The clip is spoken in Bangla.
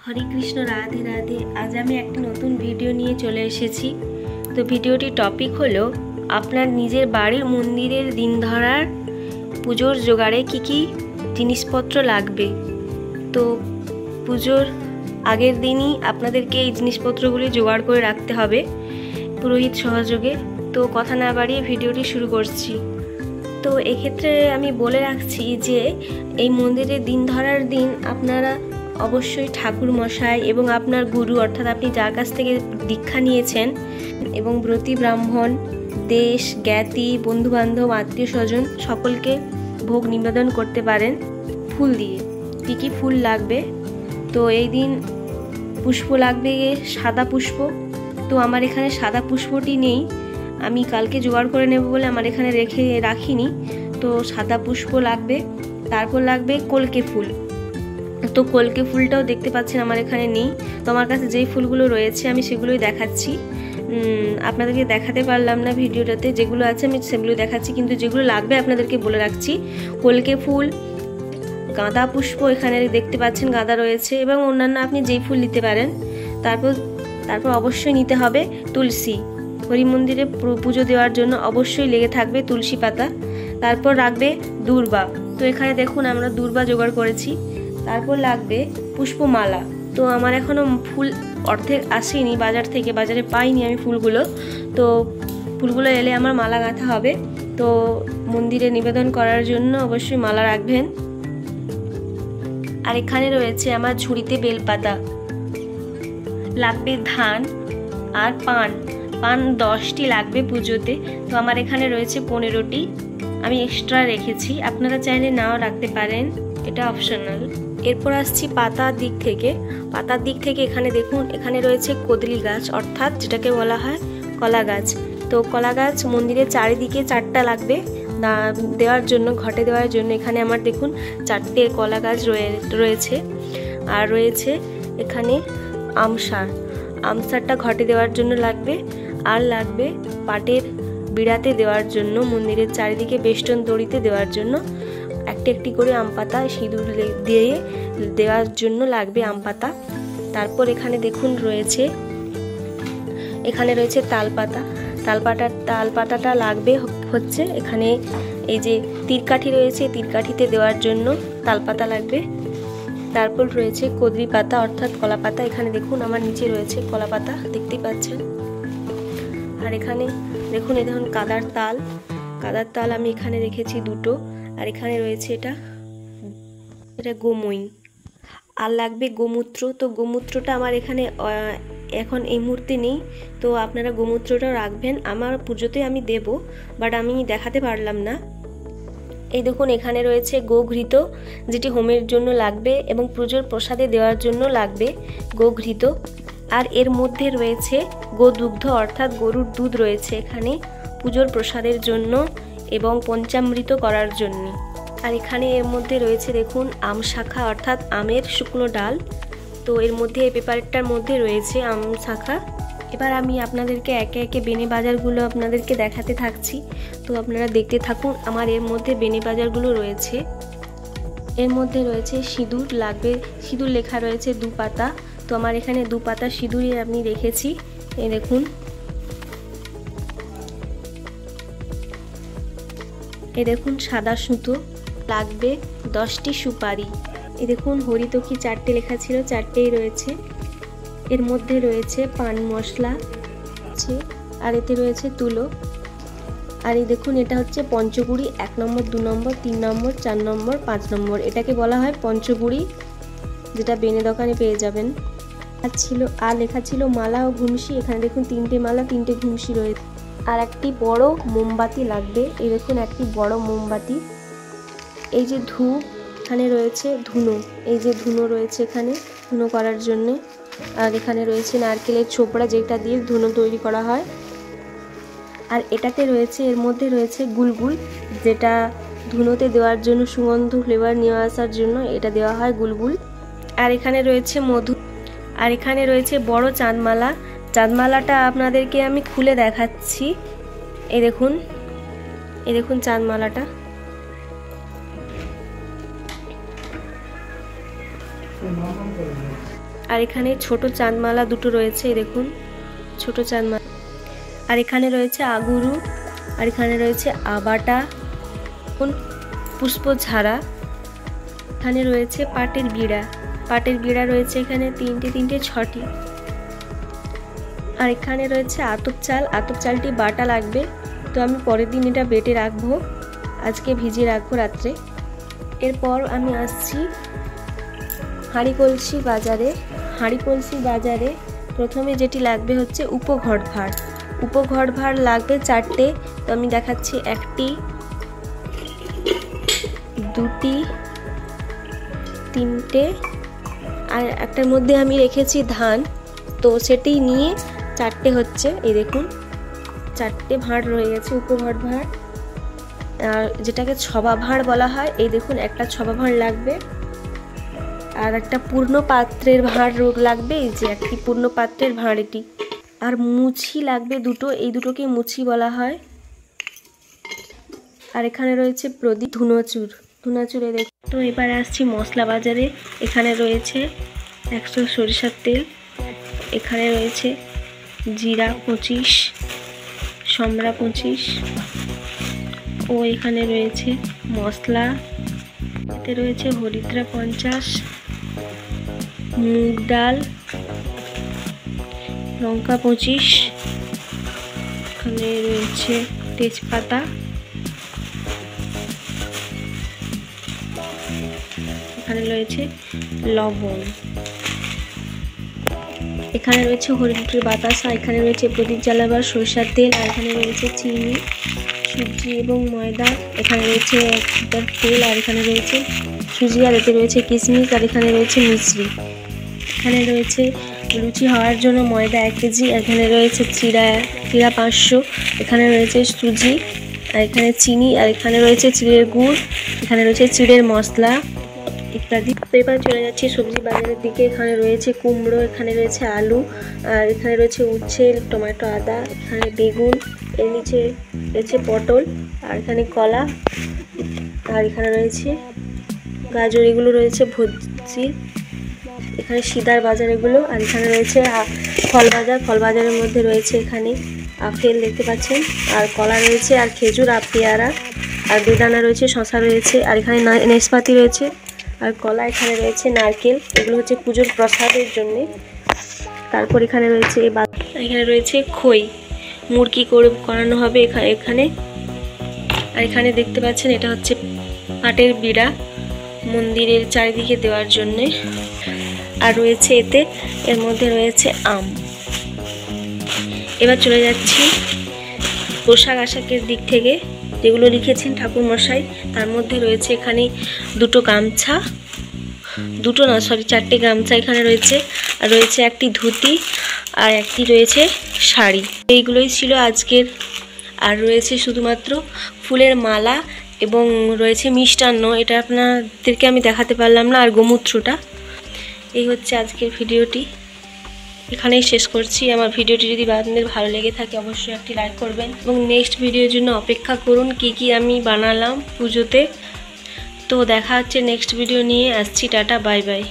হরে কৃষ্ণ, রাধে রাধে। আজ আমি একটা নতুন ভিডিও নিয়ে চলে এসেছি। তো ভিডিওটির টপিক হলো আপনার নিজের বাড়ির মন্দিরের দিন ধরার পুজোর জোগাড়ে কি কি জিনিসপত্র লাগবে। তো পুজোর আগের দিনই আপনাদেরকে এই জিনিসপত্রগুলি জোগাড় করে রাখতে হবে পুরোহিত সহযোগে। তো কথা না বাড়িয়ে ভিডিওটি শুরু করছি। তো এক্ষেত্রে আমি বলে রাখছি যে এই মন্দিরের দিন ধরার দিন আপনারা অবশ্যই ঠাকুর মশাই এবং আপনার গুরু অর্থাৎ আপনি যার কাছ থেকে দীক্ষা নিয়েছেন এবং ব্রতী ব্রাহ্মণ, দেশ জ্ঞাতি, বন্ধুবান্ধব, আত্মীয় স্বজন সকলকে ভোগ নিবেদন করতে পারেন ফুল দিয়ে। কী কী ফুল লাগবে? তো এই দিন পুষ্প লাগবে সাদা পুষ্প। তো আমার এখানে সাদা পুষ্পটি নেই, আমি কালকে জোগাড় করে নেব বলে আমার এখানে রাখিনি। তো সাদা পুষ্প লাগবে। তারপর লাগবে কলকে ফুল। তো কলকে ফুলটাও দেখতে পাচ্ছেন আমার এখানে নেই। তো আমার কাছে যেই ফুলগুলো রয়েছে আমি সেগুলোই দেখাচ্ছি। আপনাদেরকে দেখাতে পারলাম না ভিডিওটাতে, যেগুলো আছে আমি সেগুলো দেখাচ্ছি, কিন্তু যেগুলো লাগবে আপনাদেরকে বলে রাখছি। কলকে ফুল, গাঁদা পুষ্প এখানে দেখতে পাচ্ছেন গাঁদা রয়েছে, এবং অন্যান্য আপনি যেই ফুল নিতে পারেন। তারপর অবশ্যই নিতে হবে তুলসী। হরি মন্দিরে পুজো দেওয়ার জন্য অবশ্যই লেগে থাকবে তুলসী পাতা। তারপর রাখবে দূর্বা। তো এখানে দেখুন আমরা দূর্বা জোগাড় করেছি। তারপর লাগবে পুষ্পমালা। তো আমার এখনও ফুল অর্ধেক আসেনি বাজার থেকে, বাজারে পাইনি আমি ফুলগুলো। তো ফুলগুলো এলে আমার মালা গাঁথা হবে। তো মন্দিরে নিবেদন করার জন্য অবশ্যই মালা রাখবেন। আর এখানে রয়েছে আমার ঝুড়িতে বেলপাতা, লাগবে ধান আর পান 10টি লাগবে পুজোতে। তো আমার এখানে রয়েছে 15টি, আমি এক্সট্রা রেখেছি, আপনারা চাইলে নাও রাখতে পারেন, এটা অপশনাল। এরপর আসছি পাতার দিক থেকে এখানে দেখুন, এখানে রয়েছে কদলি গাছ অর্থাৎ যেটাকে বলা হয় কলা গাছ। তো কলা গাছ মন্দিরের চারিদিকে 4টা লাগবে দেওয়ার জন্য, ঘটে দেওয়ার জন্য। এখানে আমার দেখুন 4টে কলা গাছ রয়েছে। আর রয়েছে এখানে আমসারটা ঘটে দেওয়ার জন্য লাগবে। আর লাগবে পাটের বিড়াতে দেওয়ার জন্য, মন্দিরের চারিদিকে বেষ্টন দড়িতে দেওয়ার জন্য একটি করে আম পাতা সিঁদুর দিয়ে দেওয়ার জন্য লাগবে আম পাতা। তারপর এখানে দেখুন এখানে রয়েছে তালপাতাটা লাগবে হচ্ছে এখানে এই যে তীরকাঠি রয়েছে, তীরকাঠিতে দেওয়ার জন্য তালপাতা লাগবে। তারপর রয়েছে কদলি পাতা অর্থাৎ কলা পাতা। এখানে দেখুন আমার নিচে রয়েছে কলা পাতা, দেখতেই পাচ্ছেন। আর এখানে দেখুন কাদার তাল আমি এখানে রেখেছি 2টো। আর এখানে রয়েছে এটা গোময়। আর লাগবে গোমূত্র। তো গোমূত্রটা আমার এখানে এখন এই মুহূর্তে নেই, তো আপনারা গোমূত্রটাও রাখবেন। আমার পুজোতে আমি দেব, বাট আমি দেখাতে পারলাম না। এই দেখুন এখানে রয়েছে গোঘৃত, যেটি হোমের জন্য লাগবে এবং পুজোর প্রসাদে দেওয়ার জন্য লাগবে গোঘৃত। আর এর মধ্যে রয়েছে গোদুগ্ধ অর্থাৎ গরুর দুধ রয়েছে এখানে পুজোর প্রসাদের জন্য এবং পঞ্চামৃত করার জন্য। আর এখানে এর মধ্যে রয়েছে দেখুন আম শাখা অর্থাৎ আমের শুকনো ডাল। তো এর মধ্যে এই পেপারটার মধ্যে রয়েছে আম শাখা। এবার আমি আপনাদেরকে একে একে বেনে বাজারগুলো আপনাদেরকে দেখাতে থাকছি, তো আপনারা দেখতে থাকুন। আমার এর মধ্যে বেনে বাজারগুলো রয়েছে। এর মধ্যে রয়েছে সিঁদুর লাগবে, সিঁদুর লেখা রয়েছে 2 পাতা। তো আমার এখানে 2 পাতা সিঁদুরই আমি রেখেছি। এই দেখুন, সাদা সুতো লাগবে 10টি সুপারি। এই দেখুন হরিতকি 4টে লেখা ছিল, 4টেই রয়েছে। এর মধ্যে রয়েছে পান মশলা আছে, আর এতে রয়েছে তুলো। আর এই দেখুন এটা হচ্ছে পঞ্চগুড়ি, 1 নম্বর, 2 নম্বর, 3 নম্বর, 4 নম্বর, 5 নম্বর। এটাকে বলা হয় পঞ্চগুড়ি, যেটা বেনে দোকানে পেয়ে যাবেন। আর লেখা ছিল মালা ও ঘুমসি। এখানে দেখুন 3টে মালা, 3টে ঘুমসি রয়েছে। আর একটি বড় মোমবাতি লাগবে। এই দেখুন একটি বড় মোমবাতি। এই যে ধূপ, এখানে রয়েছে ধুনো, এই যে ধুনো রয়েছে এখানে ধুনো করার জন্য। আর এখানে রয়েছে নারকেলের ছোবড়া, যেটা দিয়ে ধুনো তৈরি করা হয়। আর এটাতে রয়েছে, এর মধ্যে রয়েছে গুলগুল, যেটা ধুনোতে দেওয়ার জন্য সুগন্ধ ফ্লেভার নিয়ে আসার জন্য এটা দেওয়া হয় গুলগুল। আর এখানে রয়েছে মধু। আর এখানে রয়েছে বড় চাঁদমালাটা আপনাদেরকে আমি খুলে দেখাচ্ছি। এই দেখুন চাঁদমালাটা। আর এখানে ছোট চাঁদমালা দুটো রয়েছে, দেখুন ছোট চাঁদমালা। আর এখানে রয়েছে আগুরু, আর এখানে রয়েছে আবাটা, পুষ্পঝাড়া। এখানে রয়েছে পাটের বিড়া, পাটের বিড়া রয়েছে এখানে তিনটে 6টি। আর এখানে রয়েছে আতপ চাল, আতপ চালটি বাটা লাগবে, তো আমি পরের দিন এটা বেটে রাখবো, আজকে ভিজিয়ে রাখবো রাত্রে। এরপর আমি আসছি হাঁড়ি-কলসি বাজারে। হাঁড়ি-কলসি বাজারে প্রথমে যেটি লাগবে হচ্ছে উপঘট ভাঁড়। উপঘট ভাঁড় লাগবে 4টে, তো আমি দেখাচ্ছি 1টি, 2টি, 3টে, আর একটার মধ্যে আমি রেখেছি ধান, তো সেটি নিয়ে 4টে হচ্ছে। এই দেখুন 4টে ভাঁড় রয়ে গেছে, উপঘট ভাঁড়, আর যেটাকে ছবা ভাঁড় বলা হয়। এই দেখুন একটা ছবা ভাঁড় লাগবে, আর একটা পূর্ণ পাত্রের ভাঁড় লাগবে, এই যে একটি পূর্ণ পাত্রের ভাঁড় এটি। আর মুছি লাগবে 2টো, এই দুটোকে মুছি বলা হয়। আর এখানে রয়েছে প্রদীপ, ধুনাচুরে দেখ। তো এবার আসছি মশলা বাজারে। এখানে রয়েছে 100 সরিষার তেল, এখানে রয়েছে জিরা 25, সম্রা 25, ও এখানে রয়েছে মশলা, এতে রয়েছে হরিদ্রা 50, মুগ ডাল, লঙ্কা 25, এখানে রয়েছে তেজপাতা, এখানে রয়েছে লবণ, এখানে রয়েছে হরিদ্রের বাতাসা, এখানে রয়েছে প্রদীপ জ্বালাবার সরষের তেল, আর এখানে রয়েছে চিনি, সুজি এবং ময়দা, এখানে রয়েছে 1 লিটার তেল, আর এখানে রয়েছে সুজি, আর এতে রয়েছে কিশমিশ, আর এখানে রয়েছে মিশ্রি। এখানে রয়েছে লুচি হওয়ার জন্য ময়দা 1 কেজি, এখানে রয়েছে চিড়া 500, এখানে রয়েছে সুজি, আর এখানে চিনি, আর এখানে রয়েছে চিড়ের গুড়, এখানে রয়েছে চিড়ের মশলা ইত্যাদি। তো এবার চলে যাচ্ছি সবজি বাজারের দিকে। এখানে রয়েছে কুমড়ো, এখানে রয়েছে আলু, আর এখানে রয়েছে উচ্ছে, টমেটো, আদা, এখানে বেগুন, এর নিচে রয়েছে পটল, আর এখানে কলা, আর এখানে রয়েছে গাজর, এগুলো রয়েছে ভর্জি। এখানে সিদার বাজার এগুলো, আর এখানে রয়েছে ফল বাজার। ফল বাজারের মধ্যে রয়েছে এখানে আপেল দেখতে পাচ্ছেন, আর কলা রয়েছে, আর খেজুর, আর পেয়ারা, আর বেদানা রয়েছে, শশা রয়েছে, আর এখানে নাশপাতি রয়েছে, আর কলা, এখানে রয়েছে নারকেল, এগুলো হচ্ছে পুজোর প্রসাদের জন্য। তারপর এখানে রয়েছে এখানে রয়েছে খই, মুরগি করানো হবে এখানে। আর এখানে দেখতে পাচ্ছেন এটা হচ্ছে পাটের বিড়া, মন্দিরের চারিদিকে দেওয়ার জন্য। আর রয়েছে এর মধ্যে রয়েছে আম। এবার চলে যাচ্ছি পোশাক আশাকের দিক থেকে, যেগুলো লিখেছেন ঠাকুর মশাই, তার মধ্যে রয়েছে এখানে 2টো গামছা, 4টে গামছা এখানে রয়েছে, আর রয়েছে একটি ধুতি, আর একটি রয়েছে শাড়ি। এইগুলোই ছিল আজকের। আর রয়েছে শুধুমাত্র ফুলের মালা, এবং রয়েছে মিষ্টান্ন, এটা আপনাদেরকে আমি দেখাতে পারলাম না, আর গোমূত্রটা। এই হচ্ছে আজকের ভিডিওটি, এখানেই শেষ করছি। আমার ভিডিওটি যদি আপনাদের ভালো লেগে থাকে অবশ্যই একটি লাইক করবেন, এবং নেক্সট ভিডিওর জন্য অপেক্ষা করুন কি আমি বানালাম পুজোতে। তো দেখা হচ্ছে নেক্সট ভিডিও নিয়ে। আসছি, টাটা, বাই বাই।